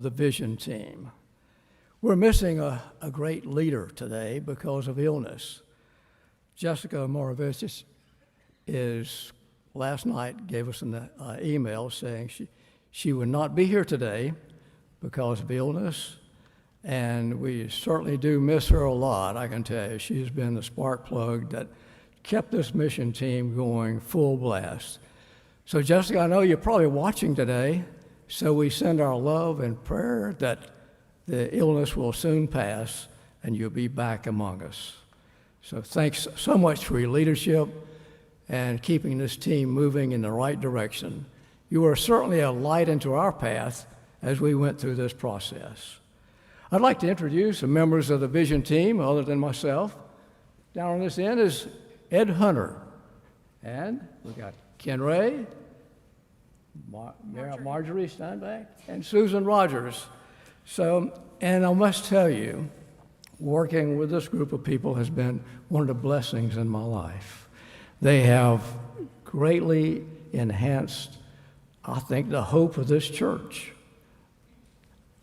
the vision team. We're missing a great leader today because of illness. Jessica Moravich last night gave us an email saying she would not be here today because of illness, and we certainly do miss her a lot, I can tell you. She's been the spark plug that kept this mission team going full blast. So Jessica, I know you're probably watching today, so we send our love and prayer that the illness will soon pass and you'll be back among us. So thanks so much for your leadership and keeping this team moving in the right direction. You were certainly a light into our path as we went through this process. I'd like to introduce the members of the vision team other than myself. Down on this end is Ed Hunter, and we got Ken Ray, Marjorie Steinbach, and Susan Rogers. And I must tell you, working with this group of people has been one of the blessings in my life. They have greatly enhanced, I think, the hope of this church.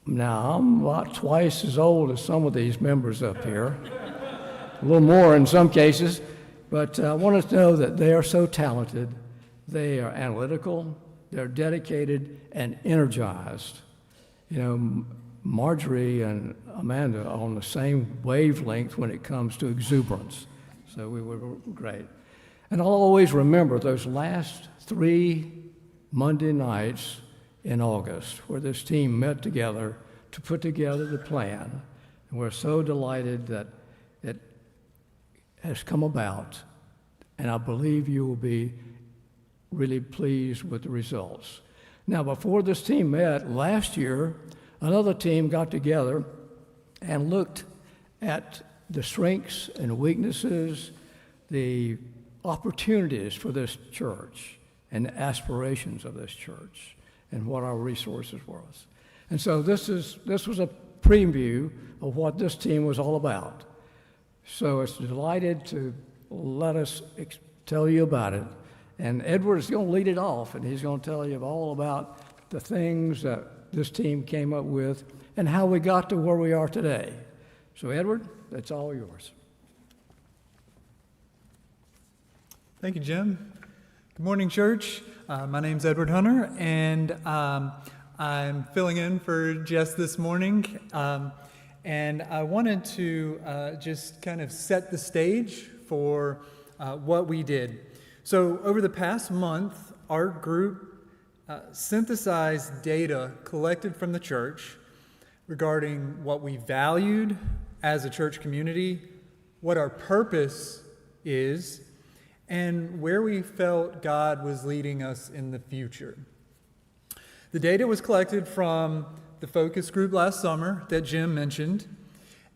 Now, I'm about twice as old as some of these members up here, a little more in some cases, but I want us to know that they are so talented, they are analytical, they're dedicated and energized. You know, Marjorie and Amanda are on the same wavelength when it comes to exuberance, so we were great. And I'll always remember those last 3 Monday nights in August where this team met together to put together the plan. And we're so delighted that it has come about, and I believe you will be really pleased with the results. Now, before this team met last year, another team got together and looked at the strengths and weaknesses, the opportunities for this church and the aspirations of this church and what our resources was. And so this was a preview of what this team was all about. So it's delighted to let us tell you about it. And Edward is going to lead it off, and he's going to tell you all about the things that this team came up with and how we got to where we are today. So Edward, that's all yours. Thank you, Jim. Good morning, church. My name's Edward Hunter, and I'm filling in for Jess this morning. And I wanted to just kind of set the stage for what we did. So over the past month, our group synthesized data collected from the church regarding what we valued as a church community, what our purpose is, and where we felt God was leading us in the future. The data was collected from the focus group last summer that Jim mentioned.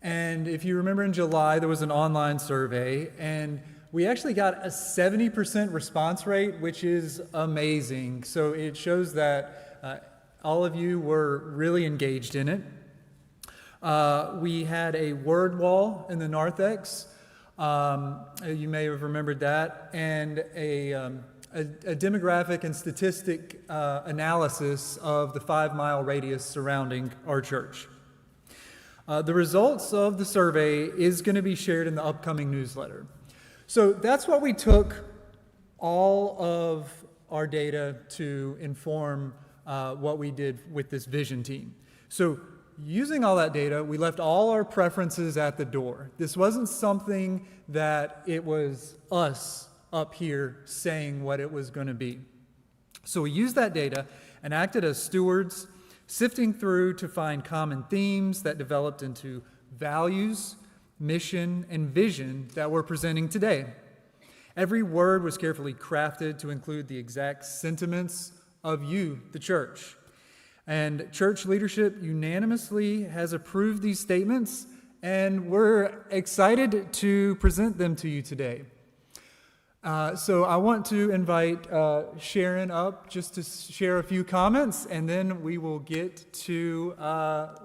And if you remember in July, there was an online survey, and we actually got a 70% response rate, which is amazing. So it shows that all of you were really engaged in it. We had a word wall in the narthex. You may have remembered that, and a demographic and statistic analysis of the 5-mile radius surrounding our church. The results of the survey is going to be shared in the upcoming newsletter. So that's what we took all of our data to inform what we did with this vision team. So using all that data, we left all our preferences at the door. This wasn't something that it was us up here saying what it was going to be. So we used that data and acted as stewards, sifting through to find common themes that developed into values, mission, and vision that we're presenting today. Every word was carefully crafted to include the exact sentiments of you, the church. And church leadership unanimously has approved these statements, and we're excited to present them to you today. So I want to invite Sharon up just to share a few comments, and then we will get to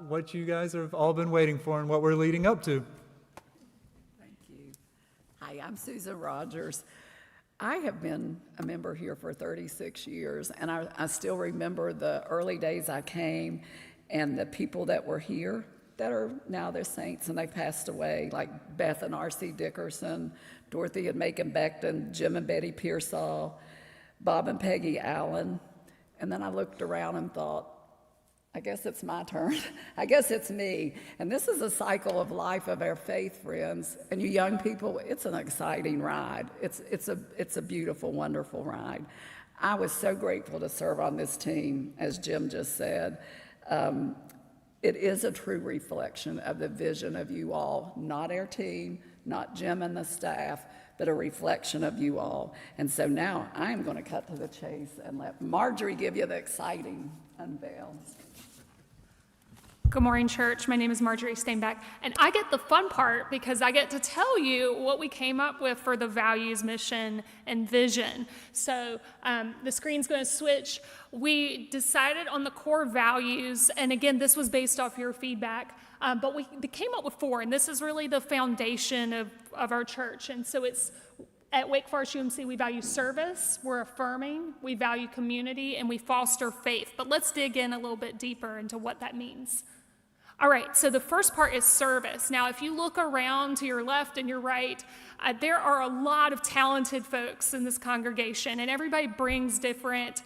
what you guys have all been waiting for and what we're leading up to. Thank you. Hi, I'm Susan Rogers. I have been a member here for 36 years, and I still remember the early days I came, and the people that were here that are now they're saints and they passed away, like Beth and R.C. Dickerson, Dorothy and Macon Beckton, Jim and Betty Pearsall, Bob and Peggy Allen. And then I looked around and thought, I guess it's my turn. I guess it's me. And this is a cycle of life of our faith, friends. And you young people, it's an exciting ride. It's a beautiful, wonderful ride. I was so grateful to serve on this team, as Jim just said. It is a true reflection of the vision of you all, not our team, not Jim and the staff, but a reflection of you all. And so now I'm going to cut to the chase and let Marjorie give you the exciting unveil. Good morning, church. My name is Marjorie Steinbeck, and I get the fun part because I get to tell you what we came up with for the values, mission, and vision. So the screen's going to switch. We decided on the core values, and again, this was based off your feedback, but we came up with 4, and this is really the foundation of our church. And so it's at Wake Forest UMC, we value service, we're affirming, we value community, and we foster faith. But let's dig in a little bit deeper into what that means. All right, so the first part is service. Now, if you look around to your left and your right, there are a lot of talented folks in this congregation, and everybody brings different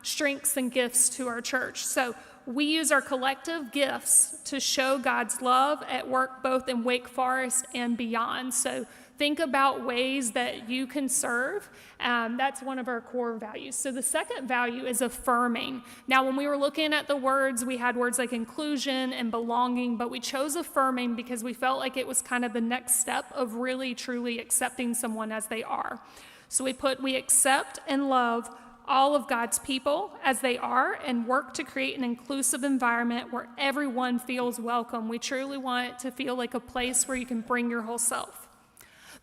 strengths and gifts to our church. So we use our collective gifts to show God's love at work both in Wake Forest and beyond. So think about ways that you can serve. That's one of our core values. So the second value is affirming. Now, when we were looking at the words, we had words like inclusion and belonging, but we chose affirming because we felt like it was kind of the next step of really, truly accepting someone as they are. So we accept and love all of God's people as they are and work to create an inclusive environment where everyone feels welcome. We truly want it to feel like a place where you can bring your whole self.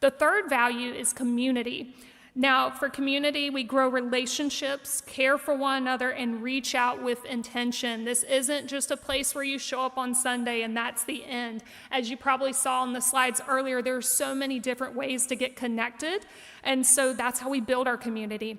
The third value is community. Now, for community, we grow relationships, care for one another, and reach out with intention. This isn't just a place where you show up on Sunday and that's the end. As you probably saw on the slides earlier, there are so many different ways to get connected, and so that's how we build our community.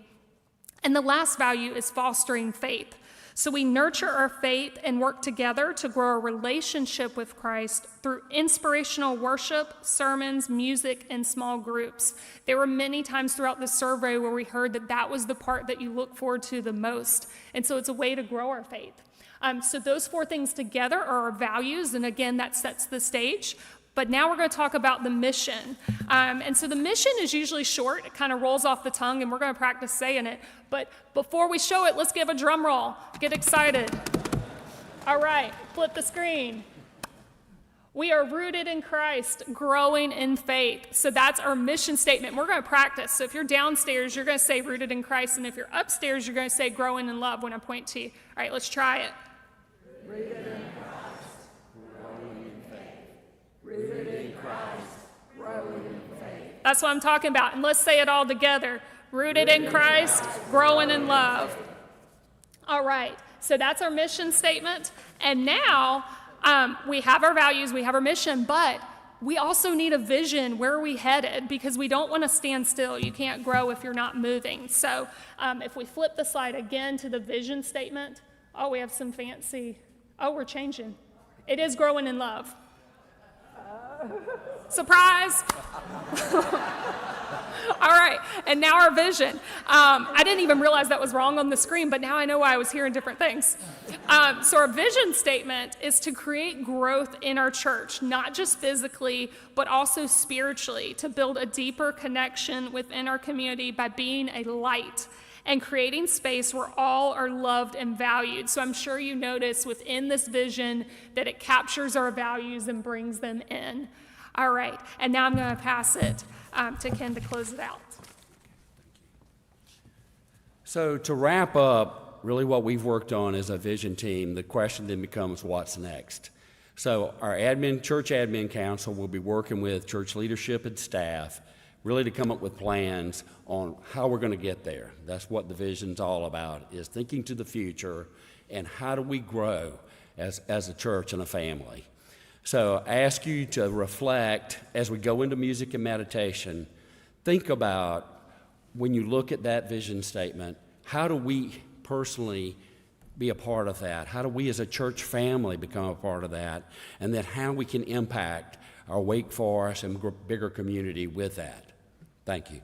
And the last value is fostering faith. So we nurture our faith and work together to grow a relationship with Christ through inspirational worship, sermons, music, and small groups. There were many times throughout the survey where we heard that that was the part that you look forward to the most. And so it's a way to grow our faith. So those 4 things together are our values, and again, that sets the stage. But now we're going to talk about the mission. And so the mission is usually short. It kind of rolls off the tongue, and we're going to practice saying it. But before we show it, let's give a drum roll. Get excited. All right, flip the screen. We are rooted in Christ, growing in faith. So that's our mission statement. We're going to practice. So if you're downstairs, you're going to say rooted in Christ. And if you're upstairs, you're going to say growing in love when I point to you. All right, let's try it. Rooted in Christ, growing in faith. Rooted in Christ, growing in faith. That's what I'm talking about. And let's say it all together. Rooted in Christ, growing in love. All right, so that's our mission statement. And now we have our values, we have our mission, but we also need a vision. Where are we headed? Because we don't want to stand still. You can't grow if you're not moving. So if we flip the slide again to the vision statement, we have some fancy, we're changing. It is growing in love. Surprise! All right, and now our vision. I didn't even realize that was wrong on the screen, but now I know why I was hearing different things. So our vision statement is to create growth in our church, not just physically, but also spiritually, to build a deeper connection within our community by being a light and creating space where all are loved and valued. So I'm sure you notice within this vision that it captures our values and brings them in. All right, and now I'm going to pass it to Ken to close it out. So to wrap up, really what we've worked on as a vision team, the question then becomes what's next. So our church admin council will be working with church leadership and staff really to come up with plans on how we're going to get there. That's what the vision's all about, is thinking to the future and how do we grow as a church and a family. So I ask you to reflect as we go into music and meditation, think about when you look at that vision statement, how do we personally be a part of that? How do we as a church family become a part of that? And then how we can impact our Wake Forest and bigger community with that. Thank you.